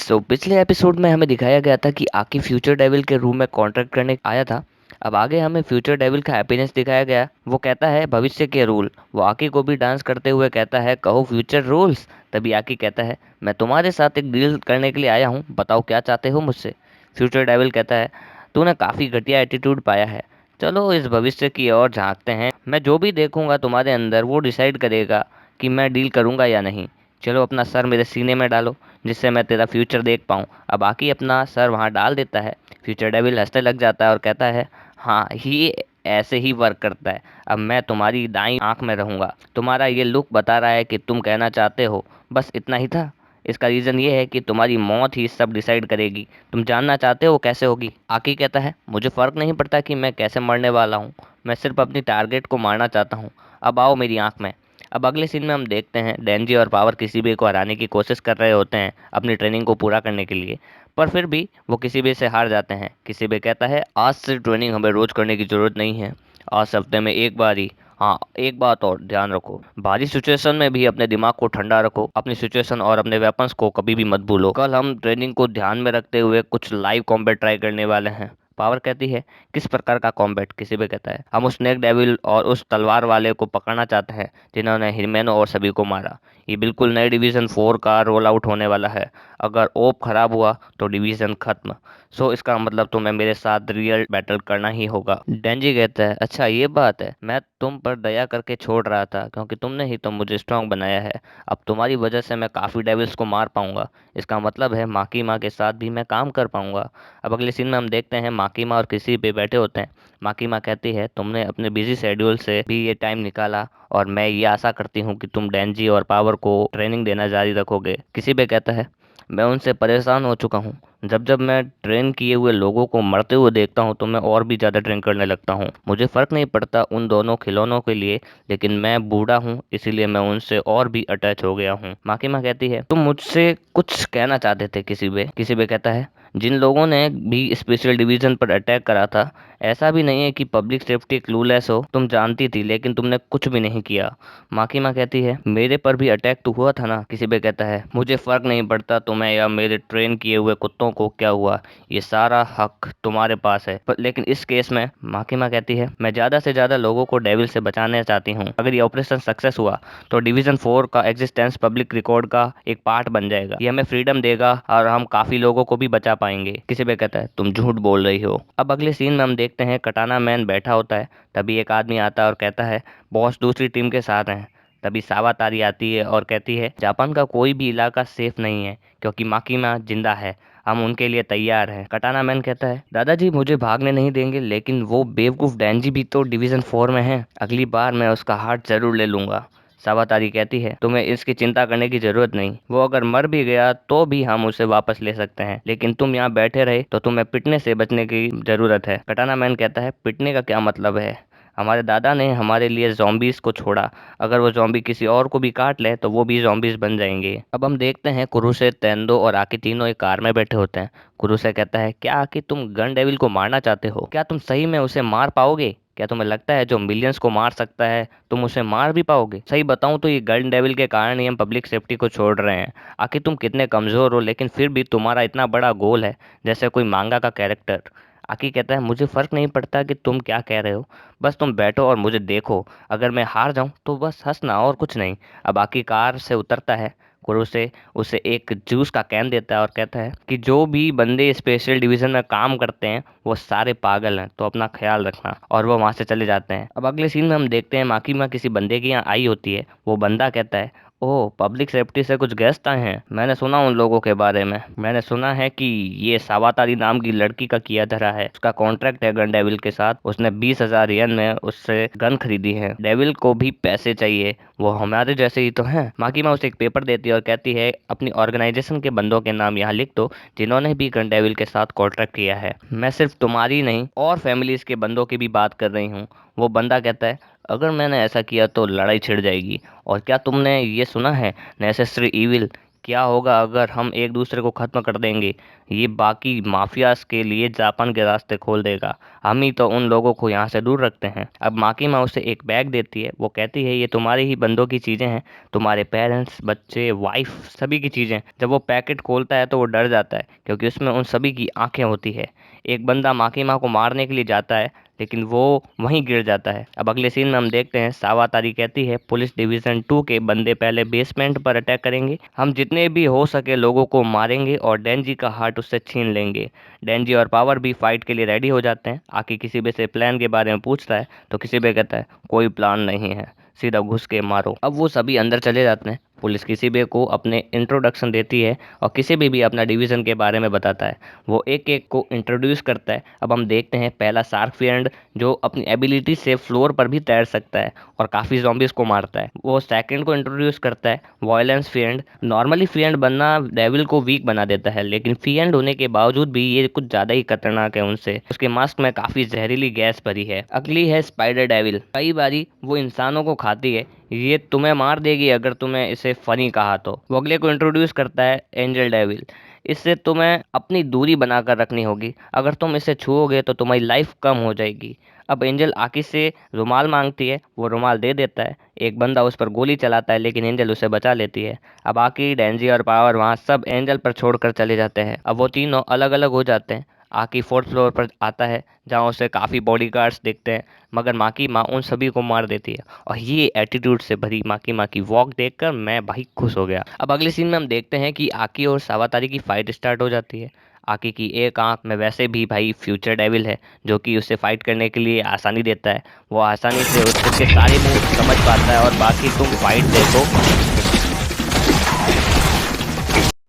पिछले एपिसोड में हमें दिखाया गया था कि आकी फ्यूचर डेविल के रूम में कॉन्ट्रैक्ट करने आया था। अब आगे हमें फ्यूचर डेविल का हैप्पीनेस दिखाया गया। वो कहता है भविष्य के रूल। वो आकी को भी डांस करते हुए कहता है कहो फ्यूचर रूल्स। तभी आकी कहता है मैं तुम्हारे साथ एक डील करने के लिए आया हूँ, बताओ क्या चाहते हो मुझसे। फ्यूचर डेविल कहता है तूने काफ़ी घटिया एटीट्यूड पाया है, चलो इस भविष्य की ओर झांकते हैं। मैं जो भी देखूंगा तुम्हारे अंदर वो डिसाइड करेगा कि मैं डील करूंगा या नहीं। चलो अपना सर मेरे सीने में डालो जिससे मैं तेरा फ्यूचर देख पाऊँ। अब आकी अपना सर वहाँ डाल देता है। फ्यूचर डेविल हंसने लग जाता है और कहता है हाँ ये ऐसे ही वर्क करता है। अब मैं तुम्हारी दाईं आंख में रहूंगा। तुम्हारा ये लुक बता रहा है कि तुम कहना चाहते हो बस इतना ही था। इसका रीज़न ये है कि तुम्हारी मौत ही सब डिसाइड करेगी। तुम जानना चाहते हो कैसे होगी। आकी कहता है मुझे फ़र्क नहीं पड़ता कि मैं कैसे मरने वाला हूँ, मैं सिर्फ अपनी टारगेट को मारना चाहता हूँ। अब आओ मेरी आंख में। अब अगले सीन में हम देखते हैं डेंजी और पावर किसी भी को हराने की कोशिश कर रहे होते हैं अपनी ट्रेनिंग को पूरा करने के लिए, पर फिर भी वो किसी भी से हार जाते हैं। किसी भी कहता है आज से ट्रेनिंग हमें रोज करने की जरूरत नहीं है, आज हफ्ते में एक बार ही। हाँ एक बात और ध्यान रखो, भारी सिचुएशन में भी अपने दिमाग को ठंडा रखो, अपनी सिचुएशन और अपने वेपन्स को कभी भी मत भूलो। कल हम ट्रेनिंग को ध्यान में रखते हुए कुछ लाइव कॉम्बैट ट्राई करने वाले हैं। पावर कहती है किस प्रकार का कॉम्बैट। किसी भी कहता है हम उस स्नेक डेविल और उस तलवार वाले को पकड़ना चाहते हैं जिन्होंने हिरमैनो और सभी को मारा। ये बिल्कुल नए डिवीजन 4 का रोल आउट होने वाला है। अगर ओप खराब हुआ तो डिवीजन खत्म। सो इसका मतलब तुम्हें मेरे साथ रियल बैटल करना ही होगा। डेंजी कहता है अच्छा ये बात है, मैं तुम पर दया करके छोड़ रहा था क्योंकि तुमने ही तो मुझे स्ट्रांग बनाया है। अब तुम्हारी वजह से मैं काफ़ी डेविल्स को मार पाऊंगा। इसका मतलब है माकी माँ के साथ भी मैं काम कर पाऊंगा। अब अगले सीन में हम देखते हैं माकी माँ और किसी पे बैठे होते हैं। माकी माँ कहती है तुमने अपने बिजी शेड्यूल से भी ये टाइम निकाला और मैं ये आशा करती हूँ कि तुम डेंजी और पावर को ट्रेनिंग देना जारी रखोगे। किसी पे कहता है मैं उनसे परेशान हो चुका हूँ। जब जब मैं ट्रेन किए हुए लोगों को मरते हुए देखता हूँ तो मैं और भी ज़्यादा ट्रेन करने लगता हूँ। मुझे फ़र्क नहीं पड़ता उन दोनों खिलौनों के लिए, लेकिन मैं बूढ़ा हूँ इसीलिए मैं उनसे और भी अटैच हो गया हूँ। माकी माँ कहती है तुम मुझसे कुछ कहना चाहते थे। किसी पे कहता है जिन लोगों ने भी स्पेशल डिवीजन पर अटैक करा था, ऐसा भी नहीं है कि पब्लिक सेफ्टी क्लूलेस हो, तुम जानती थी लेकिन तुमने कुछ भी नहीं किया। माकी माँ कहती है मेरे पर भी अटैक तो हुआ था ना। किसी पे कहता है मुझे फर्क नहीं पड़ता तुम्हें या मेरे ट्रेन किए हुए कुत्तों को क्या हुआ, ये सारा हक तुम्हारे पास है। लेकिन इस केस में माकी माँ कहती है मैं ज्यादा से ज्यादा लोगों को डेविल से बचाना चाहती हूँ। अगर ये ऑपरेशन सक्सेस हुआ तो डिवीजन 4 का एग्जिस्टेंस पब्लिक रिकॉर्ड का एक पार्ट बन जाएगा। ये हमें फ्रीडम देगा और हम काफी लोगों को भी बचा पाएंगे। किसी पे कहता है तुम झूठ बोल रही हो। अब अगले सीन में हम देखते हैं कटाना मैन बैठा होता है। तभी एक आदमी आता है और कहता है बॉस दूसरी टीम के साथ हैं। तभी सावातारी आती है और कहती है जापान का कोई भी इलाका सेफ नहीं है क्योंकि माकीमा जिंदा है, हम उनके लिए तैयार हैं। कटाना मैन कहता है दादाजी मुझे भागने नहीं देंगे, लेकिन वो बेवकूफ डेंजी भी तो डिवीजन 4 में है, अगली बार मैं उसका हार्ट जरूर ले लूंगा। सावातारी कहती है तुम्हें इसकी चिंता करने की जरूरत नहीं, वो अगर मर भी गया तो भी हम उसे वापस ले सकते हैं, लेकिन तुम यहाँ बैठे रहे तो तुम्हें पिटने से बचने की जरूरत है। कटाना मैन कहता है पिटने का क्या मतलब है, हमारे दादा ने हमारे लिए जॉम्बीज को छोड़ा, अगर वो जॉम्बी किसी और को भी काट ले तो वो भी जॉम्बीज बन जाएंगे। अब हम देखते हैं कुरुसे, तेंदो और आकी तीनों एक कार में बैठे होते हैं। कुरुसे कहता है क्या आकी तुम गन डेविल को मारना चाहते हो, क्या तुम सही में उसे मार पाओगे, क्या तुम्हें लगता है जो मिलियंस को मार सकता है तुम उसे मार भी पाओगे। सही बताऊं तो ये गन डेविल के कारण ही हम पब्लिक सेफ्टी को छोड़ रहे हैं। आखिर तुम कितने कमजोर हो लेकिन फिर भी तुम्हारा इतना बड़ा गोल है, जैसे कोई मांगा का कैरेक्टर। आकी कहता है मुझे फर्क नहीं पड़ता कि तुम क्या कह रहे हो, बस तुम बैठो और मुझे देखो, अगर मैं हार जाऊं तो बस हंसना और कुछ नहीं। अब आकी कार से उतरता है। गुरु से उसे एक जूस का कैन देता है और कहता है कि जो भी बंदे स्पेशल डिवीजन में काम करते हैं वो सारे पागल हैं, तो अपना ख्याल रखना। और वो वहां से चले जाते हैं। अब अगले सीन में हम देखते हैं माकी माँ किसी बंदे के यहाँ आई होती है। वो बंदा कहता है ओह पब्लिक सेफ्टी से कुछ गेस्ट आए हैं, मैंने सुना उन लोगों के बारे में, मैंने सुना है कि ये सावातारी नाम की लड़की का किया धरा है, उसका कॉन्ट्रैक्ट है गन डेविल के साथ, उसने 20,000 येन में उससे गन खरीदी है, डेविल को भी पैसे चाहिए, वो हमारे जैसे ही तो हैं। माकी माँ उसे एक पेपर देती है और कहती है अपनी ऑर्गेनाइजेशन के बंदों के नाम यहाँ लिख दो जिन्होंने भी गन डेविल के साथ कॉन्ट्रैक्ट किया है, मैं सिर्फ तुम्हारी नहीं और फैमिलीज के बंदों की भी बात कर रही हूँ। वो बंदा कहता है अगर मैंने ऐसा किया तो लड़ाई छिड़ जाएगी, और क्या तुमने ये सुना है नेसेसरी इविल, क्या होगा अगर हम एक दूसरे को खत्म कर देंगे? ये बाकी माफियाज के लिए जापान के रास्ते खोल देगा। हम ही तो उन लोगों को यहाँ से दूर रखते हैं। अब माकी माँ उसे एक बैग देती है। वो कहती है ये तुम्हारे ही बंदों की चीजें हैं, तुम्हारे पेरेंट्स, बच्चे, वाइफ, सभी की चीजें। जब वो पैकेट खोलता है तो वो डर जाता है क्योंकि उसमें उन सभी की आंखें होती है। एक बंदा माकी माँ को मारने के लिए जाता है लेकिन वो वहीं गिर जाता है। अब अगले सीन में हम देखते हैं सावातारी कहती है पुलिस डिवीजन 2 के बंदे पहले बेसमेंट पर अटैक करेंगे, हम जितने भी हो सके लोगों को मारेंगे और डेंजी का हार्ट उससे छीन लेंगे। डेंजी और पावर भी फाइट के लिए रेडी हो जाते हैं। आकी किसी भी से प्लान के बारे में पूछता है तो किसी भी कहता है कोई प्लान नहीं है, सीधा घुस के मारो। अब वो सभी अंदर चले जाते हैं। पुलिस किसी भी को अपने इंट्रोडक्शन देती है और किसी भी अपना डिवीज़न के बारे में बताता है। वो एक एक को इंट्रोड्यूस करता है। अब हम देखते हैं पहला शार्क फिएंड जो अपनी एबिलिटी से फ्लोर पर भी तैर सकता है और काफ़ी zombies को मारता है। वो सेकंड को इंट्रोड्यूस करता है वायलेंस फिएंड। नॉर्मली फिएंड बनना डेविल को वीक बना देता है लेकिन फिएंड होने के बावजूद भी ये कुछ ज़्यादा ही खतरनाक है उनसे। उसके मास्क में काफ़ी जहरीली गैस भरी है। अगली है स्पाइडर डेविल। कई बारी वो इंसानों को खाती है, ये तुम्हें मार देगी अगर तुमने इसे फनी कहा तो। वो अगले को इंट्रोड्यूस करता है एंजल डेविल। इससे तुम्हें अपनी दूरी बनाकर रखनी होगी, अगर तुम इसे छुओगे तो तुम्हारी लाइफ कम हो जाएगी। अब एंजल आकी से रुमाल मांगती है, वो रुमाल दे देता है। एक बंदा उस पर गोली चलाता है लेकिन एंजल उसे बचा लेती है। अब आकी, डेंजी और पावर वहाँ सब एंजल पर छोड़कर चले जाते हैं। अब वो तीनों अलग अलग हो जाते हैं। आकी फोर्थ फ्लोर पर आता है जहाँ उसे काफ़ी बॉडीगार्ड्स दिखते हैं, मगर माकी माँ उन सभी को मार देती है। और ये एटीट्यूड से भरी माकी माँ की वॉक देखकर मैं भाई खुश हो गया। अब अगले सीन में हम देखते हैं कि आकी और सावातारी की फाइट स्टार्ट हो जाती है। आकी की एक आंख में वैसे भी भाई फ्यूचर डेविल है जो कि उसे फाइट करने के लिए आसानी देता है। वो आसानी से उसके सारे मूव समझ पाता है और बाकी तुम फाइट देखो।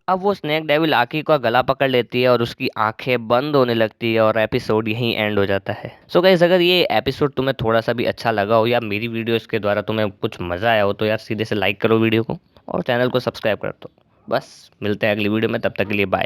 अब वो स्नेक डेविल आकी का गला पकड़ लेती है और उसकी आंखें बंद होने लगती है और एपिसोड यहीं एंड हो जाता है। सो गाइस, अगर ये एपिसोड तुम्हें थोड़ा सा भी अच्छा लगा हो या मेरी वीडियोस के द्वारा तुम्हें कुछ मजा आया हो तो यार सीधे से लाइक करो वीडियो को और चैनल को सब्सक्राइब कर दो। बस मिलते हैं अगली वीडियो में, तब तक के लिए बाय।